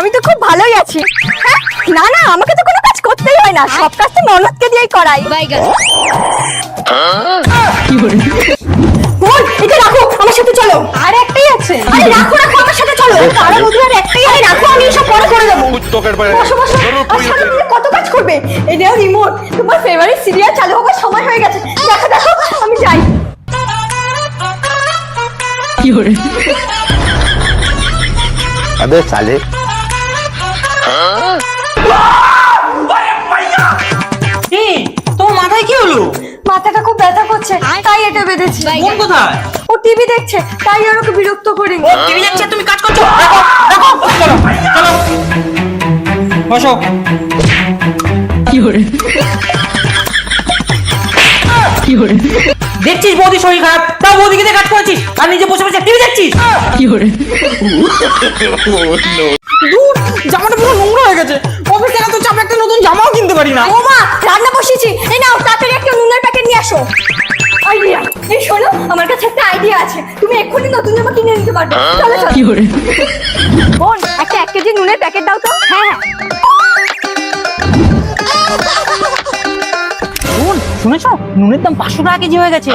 আমি তো খুব ভালোই আছি। হ্যাঁ? না না, আমাকে তো কোনো কাজ করতেই হয় না, সব কাজ তো ননদকে দিয়েই করাই। বোন, এটা রাখো, আমার সাথে চলো। আর একটাই আছে। আরে রাখো রাখো, আমার সাথে চলো। তারা বধূ আর একটাই। আরে রাখো, আমি এসব পরে করে দেবো। বসো বসো। আচ্ছা, তুমি কত কাজ করবে? এই নাও রিমোট, তোমার ফেভারিট সিরিয়াল চালু হবার সময় হয়ে গেছে। দেখো দেখো, আমি যাই। अबे साले তোর মাথায় কি হলো? মাথাটা খুব ব্যথা করছে, তাই এটা বেঁধেছি। বোন কোথায়? ও টিভি দেখছে, তাই আর ওকে বিরক্ত করি। ও টিভি দেখছে, তুমি কাজ করছো। রাখো রাখো, চলো চলো বসো। দেখছিস বৌদি শরীর খারাপ, তাও বৌদিকে দিয়ে কাজ করেছিস আর নিজে বসে বসে টিভি দেখছিস। দূর, জামাটা পুরো নোংরা হয়ে গেছে। অফিস থেকে তো চাপে একটা নতুন জামাও কিনতে পারি না। ও মা, রান্না বসিয়েছি, এই নাও তাড়াতাড়ি একটা নুনের প্যাকেট নিয়ে আসো। আইডিয়া, এই শোনো, আমার কাছে একটা আইডিয়া আছে, তুমি এক্ষুনি নতুন জামা কিনে নিতে পারবে। চলো চলো। বোন, একটা 1 কেজি নুনের প্যাকেট দাও তো। হ্যাঁ হ্যাঁ। বোন শুনেছো, নুনের দাম 500 টাকা কেজি হয়ে গেছে।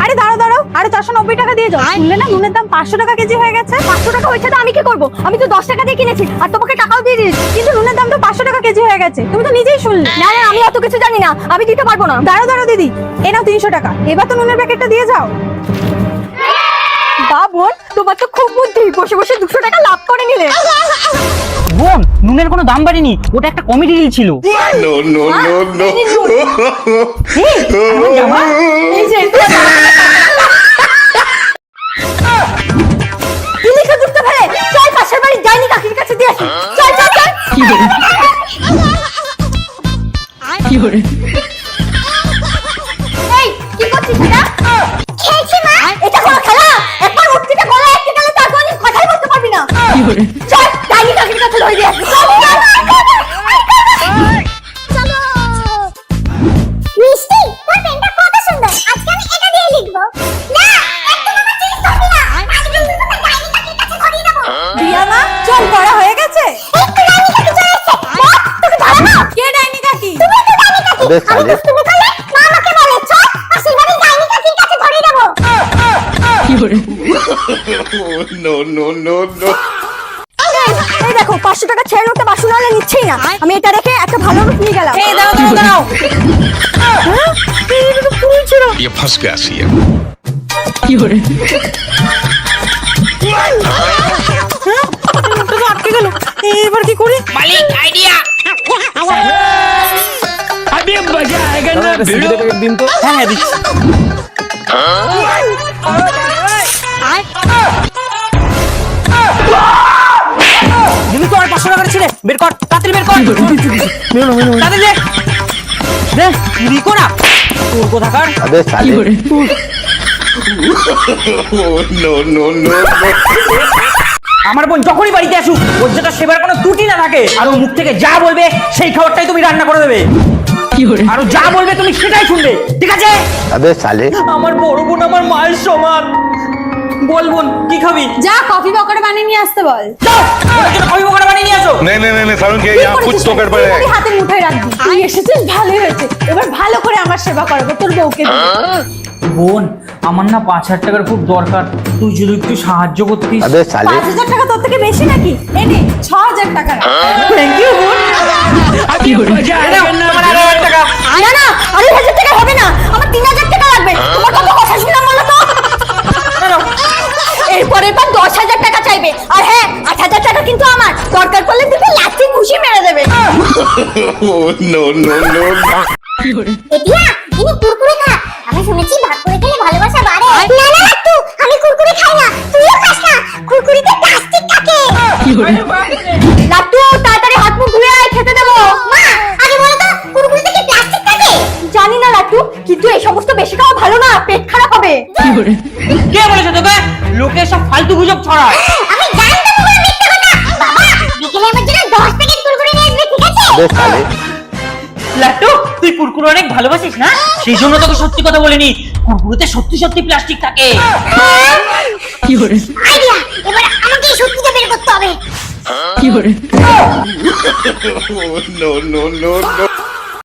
আরে দাঁড়াও দাঁড়াও, আরে 490 টাকা দিয়ে যাও। শুনলে না নুনের দাম 500 টাকা কেজি হয়ে গেছে? 500 টাকা হয়েছে তো আমি কি করবো? আমি তো 10 টাকা দিয়ে কিনেছি আর তোমাকে টাকাও দিয়ে দিয়েছি, কিন্তু নুনের দাম তো 500 টাকা কেজি হয়ে গেছে। তুমি তো নিজেই শুনলে। না না, আমি অত কিছু জানি না, আমি দিতে পারবো না। দাঁড়াও দাঁড়াও দিদি, এ নাও 300 টাকা, এবার তো নুনের প্যাকেটটা দিয়ে যাও। বা বোন, তোমার তো খুব বুদ্ধি, বসে বসে 200 টাকা লাভ করে নিলে। বোন, নুনের কোনো দাম বাড়েনি, ওটা একটা কমেডি রিল ছিল। no no no no এই, আমার জামা। এই যে ইলিশা যুক্ত ফেলে, চল পাশের বাড়ি যাইনি কাকির কাছে দিয়ে আসি। চল চল চল। এই, কি করছিস এটা? খেলছি মা। এটা কোনো খেলা? একবার উঠতে গলা একটু গেলে তারপর আমি কথাই বলতে পারবি না। চল, যাইনি কাকির কাছে ধরে দিয়ে আসি। চল চল। চলো। মিষ্টি, তোর পেনটা কত সুন্দর, আজকে আমি এটা দিয়ে লিখব। না, একটু মামা চিজ করবি না, আজকে আমি তোকে ডাইনি কাকির কাছে ধরিয়ে দেব। দিয়া মা, চল পড়া হয়ে গেছে। একটু ডাইনি কাকি চলে এসেছে। মা, তোকে ধরা না। কে ডাইনি কাকি? তুমি তো ডাইনি কাকি। अबे আমি साले তুমি করলে মা আমাকে বলে, চল পাশের বাড়ি ডাইনি কাকির কাছে ধরিয়ে দেব। no no no no এই দেখো, 500 টাকা ছেড়ে নোটটা বাসন আলে নিচ্ছেই না। আমি এটা রেখে একটা ভালো নোট নিয়ে গেলাম। এই দাঁড়াও দাঁড়াও দাঁড়াও। হ্যাঁ? এটা তো পুরোই ছিল। ये फंस गया सी है। হ্যাঁ? নোটটা তো আটকে গেল, এবার কি করি? মালিক, আইডিয়া। अभी मजा आएगा ना भिड़ो। दिन तो হ্যাঁ হ্যাঁ দিচ্ছি। দিদি তো আর 500 টাকা ছিলে, বের কর তাড়াতাড়ি বের কর। তাড়াতাড়ি দে দে, লিখো না তোর কোথাকার। अबे साले no no no আমার বোন যখনই বাড়িতে আসুক, ওর যেটা সেবার কোনো ত্রুটি না থাকে, আর ও মুখ থেকে যা বলবে সেই খাবারটাই তুমি রান্না করে দেবে। আর ও যা বলবে তুমি সেটাই শুনবে, ঠিক আছে? अबे साले আমার বড় বোন আমার মায়ের সমান। বল বোন, কি খাবি? যা কফি পকোড়া বানিয়ে নিয়ে আসতে বল। যাও, ওর জন্য কফি পকোড়া বানিয়ে নিয়ে আসো। नहीं नहीं नहीं सारुण के यहाँ कुछ तो गड़बड़ है। তুই হাতের মুঠোয় রাখবি। তুই এসেছিস ভালোই হয়েছে, এবার ভালো করে আমার সেবা করাবো তোর বউকে দিয়ে। বোন, আমার না 5000 টাকার খুব দরকার, তুই যদি একটু সাহায্য করতিস। अबे साले 5000 টাকা তোর থেকে বেশি নাকি? এনে 6000 টাকা রাখ। থ্যাংক ইউ বোন। এই নাও, তোমার 2000 টাকা। না না, 2000 টাকা হবে না, আমার 3000 টাকা লাগবে। তোমার কত কথা শুনলাম বলো তো? এরপরে 10,000 টাকা চাইবে, আর হ্যাঁ 8,000 টাকা কিন্তু আমার। দরকার পড়লে তুই লাঠি ঘুষি মেরে দেবে। no no no এটিয়া, ইনি কুরকুরে খা। আমি শুনেছি ভাগ করে খেলে ভালোবাসা বাড়ে। না না লাট্টু, আমি কুরকুরে খাই না, তুইও খাস না। কুরকুরিতে প্লাস্টিক থাকে। লাট্টু, তাড়াতাড়ি হাত মুখ ধুয়ে আয়, খেতে দেবো। মা, আগে বলো তো কুরকুরিতে কি প্লাস্টিক থাকে? জানি না লাট্টু, কিন্তু এই সমস্ত বেশি খাওয়া ভালো না, পেট খারাপ হবে। কে বলেছে তোকে? লোকে সব ফালতু গুজব ছড়ায়। আমি জানতাম ওগুলো মিথ্যে কথা। বাবা, বিকেলে আমার জন্য 10 প্যাকেট কুরকুরে নিয়ে আসবে, ঠিক আছে? अबे साले লাট্টু, তুই কুরকুরে অনেক ভালোবাসিস না, সেই জন্য তোকে সত্যি কথা বলিনি। কুরকুরেতে সত্যি সত্যি প্লাস্টিক থাকে। আইডিয়া, এবার আমাকে এই সত্যিটা বের করতে হবে। Oh, no, no, no, no.